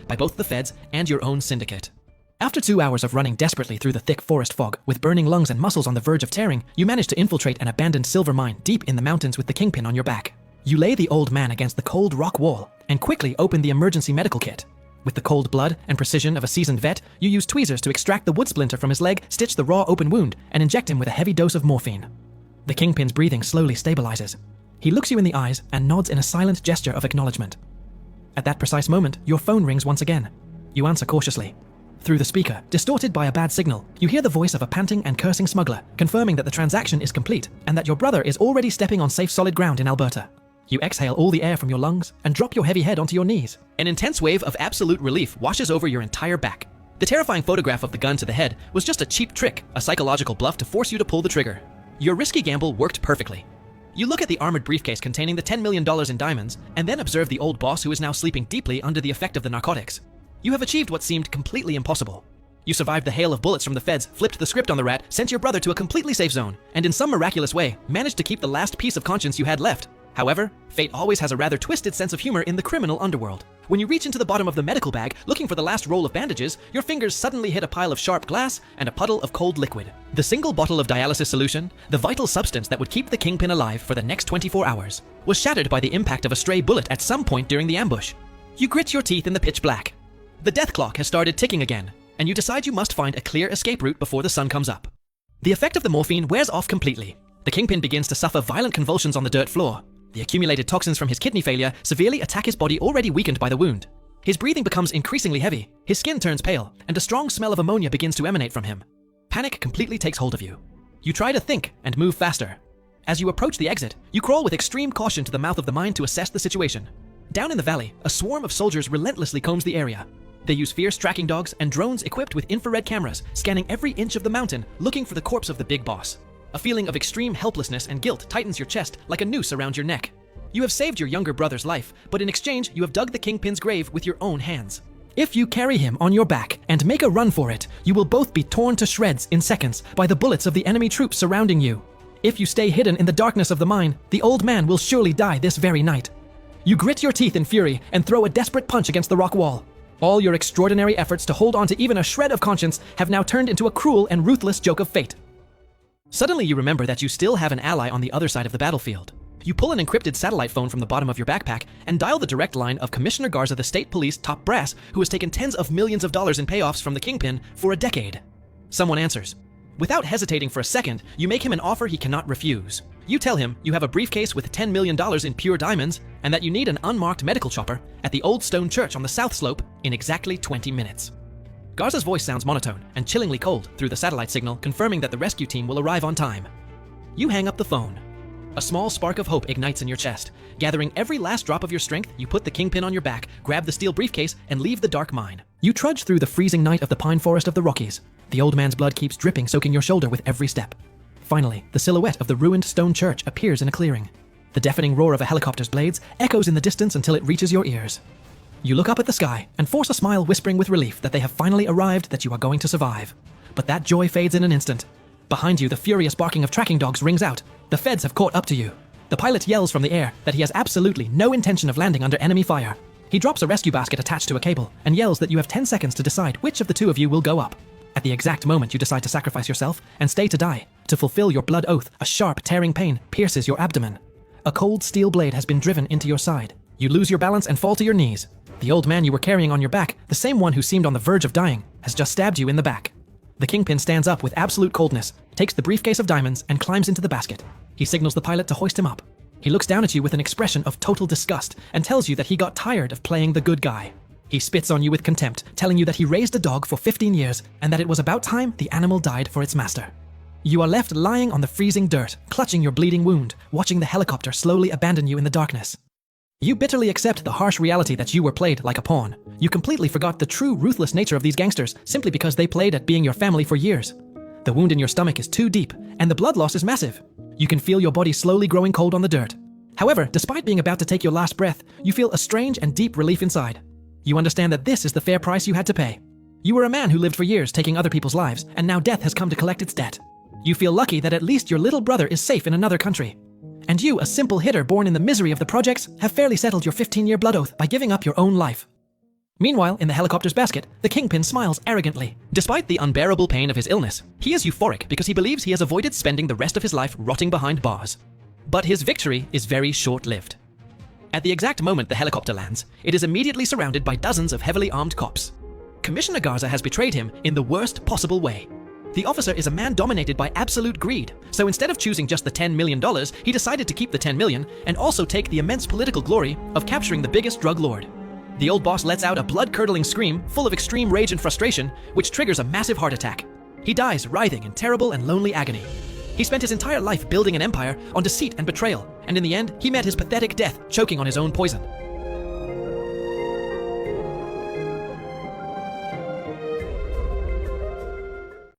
by both the feds and your own syndicate. After 2 hours of running desperately through the thick forest fog, with burning lungs and muscles on the verge of tearing, you manage to infiltrate an abandoned silver mine deep in the mountains with the Kingpin on your back. You lay the old man against the cold rock wall and quickly open the emergency medical kit. With the cold blood and precision of a seasoned vet, you use tweezers to extract the wood splinter from his leg, stitch the raw open wound, and inject him with a heavy dose of morphine. The Kingpin's breathing slowly stabilizes. He looks you in the eyes and nods in a silent gesture of acknowledgement. At that precise moment, your phone rings once again. You answer cautiously. Through the speaker, distorted by a bad signal, you hear the voice of a panting and cursing smuggler, confirming that the transaction is complete and that your brother is already stepping on safe solid ground in Alberta. You exhale all the air from your lungs and drop your heavy head onto your knees. An intense wave of absolute relief washes over your entire back. The terrifying photograph of the gun to the head was just a cheap trick, a psychological bluff to force you to pull the trigger. Your risky gamble worked perfectly. You look at the armored briefcase containing the $10 million in diamonds, and then observe the old boss who is now sleeping deeply under the effect of the narcotics. You have achieved what seemed completely impossible. You survived the hail of bullets from the feds, flipped the script on the rat, sent your brother to a completely safe zone, and in some miraculous way, managed to keep the last piece of conscience you had left. However, fate always has a rather twisted sense of humor in the criminal underworld. When you reach into the bottom of the medical bag, looking for the last roll of bandages, your fingers suddenly hit a pile of sharp glass and a puddle of cold liquid. The single bottle of dialysis solution, the vital substance that would keep the Kingpin alive for the next 24 hours, was shattered by the impact of a stray bullet at some point during the ambush. You grit your teeth in the pitch black. The death clock has started ticking again, and you decide you must find a clear escape route before the sun comes up. The effect of the morphine wears off completely. The Kingpin begins to suffer violent convulsions on the dirt floor. The accumulated toxins from his kidney failure severely attack his body already weakened by the wound. His breathing becomes increasingly heavy, his skin turns pale, and a strong smell of ammonia begins to emanate from him. Panic completely takes hold of you. You try to think and move faster. As you approach the exit, you crawl with extreme caution to the mouth of the mine to assess the situation. Down in the valley, a swarm of soldiers relentlessly combs the area. They use fierce tracking dogs and drones equipped with infrared cameras, scanning every inch of the mountain, looking for the corpse of the big boss. A feeling of extreme helplessness and guilt tightens your chest like a noose around your neck. You have saved your younger brother's life, but in exchange, you have dug the Kingpin's grave with your own hands. If you carry him on your back and make a run for it, you will both be torn to shreds in seconds by the bullets of the enemy troops surrounding you. If you stay hidden in the darkness of the mine, the old man will surely die this very night. You grit your teeth in fury and throw a desperate punch against the rock wall. All your extraordinary efforts to hold on to even a shred of conscience have now turned into a cruel and ruthless joke of fate. Suddenly you remember that you still have an ally on the other side of the battlefield. You pull an encrypted satellite phone from the bottom of your backpack and dial the direct line of Commissioner Garza, the state police top brass, who has taken tens of millions of dollars in payoffs from the Kingpin for a decade. Someone answers. Without hesitating for a second, you make him an offer he cannot refuse. You tell him you have a briefcase with $10 million in pure diamonds and that you need an unmarked medical chopper at the Old Stone Church on the South Slope in exactly 20 minutes. Garza's voice sounds monotone and chillingly cold through the satellite signal, confirming that the rescue team will arrive on time. You hang up the phone. A small spark of hope ignites in your chest. Gathering every last drop of your strength, you put the Kingpin on your back, grab the steel briefcase, and leave the dark mine. You trudge through the freezing night of the pine forest of the Rockies. The old man's blood keeps dripping, soaking your shoulder with every step. Finally, the silhouette of the ruined stone church appears in a clearing. The deafening roar of a helicopter's blades echoes in the distance until it reaches your ears. You look up at the sky and force a smile, whispering with relief that they have finally arrived, that you are going to survive. But that joy fades in an instant. Behind you, the furious barking of tracking dogs rings out. The feds have caught up to you. The pilot yells from the air that he has absolutely no intention of landing under enemy fire. He drops a rescue basket attached to a cable and yells that you have 10 seconds to decide which of the two of you will go up. At the exact moment you decide to sacrifice yourself and stay to die, to fulfill your blood oath, a sharp, tearing pain pierces your abdomen. A cold steel blade has been driven into your side. You lose your balance and fall to your knees. The old man you were carrying on your back, the same one who seemed on the verge of dying, has just stabbed you in the back. The Kingpin stands up with absolute coldness, takes the briefcase of diamonds, and climbs into the basket. He signals the pilot to hoist him up. He looks down at you with an expression of total disgust and tells you that he got tired of playing the good guy. He spits on you with contempt, telling you that he raised a dog for 15 years and that it was about time the animal died for its master. You are left lying on the freezing dirt, clutching your bleeding wound, watching the helicopter slowly abandon you in the darkness. You bitterly accept the harsh reality that you were played like a pawn. You completely forgot the true ruthless nature of these gangsters simply because they played at being your family for years. The wound in your stomach is too deep, and the blood loss is massive. You can feel your body slowly growing cold on the dirt. However, despite being about to take your last breath, you feel a strange and deep relief inside. You understand that this is the fair price you had to pay. You were a man who lived for years taking other people's lives, and now death has come to collect its debt. You feel lucky that at least your little brother is safe in another country. And you, a simple hitter born in the misery of the projects, have fairly settled your 15-year blood oath by giving up your own life. Meanwhile, in the helicopter's basket, the Kingpin smiles arrogantly. Despite the unbearable pain of his illness, he is euphoric because he believes he has avoided spending the rest of his life rotting behind bars. But his victory is very short-lived. At the exact moment the helicopter lands, it is immediately surrounded by dozens of heavily armed cops. Commissioner Garza has betrayed him in the worst possible way. The officer is a man dominated by absolute greed, so instead of choosing just the $10 million, he decided to keep the $10 million and also take the immense political glory of capturing the biggest drug lord. The old boss lets out a blood-curdling scream full of extreme rage and frustration, which triggers a massive heart attack. He dies writhing in terrible and lonely agony. He spent his entire life building an empire on deceit and betrayal, and in the end, he met his pathetic death choking on his own poison.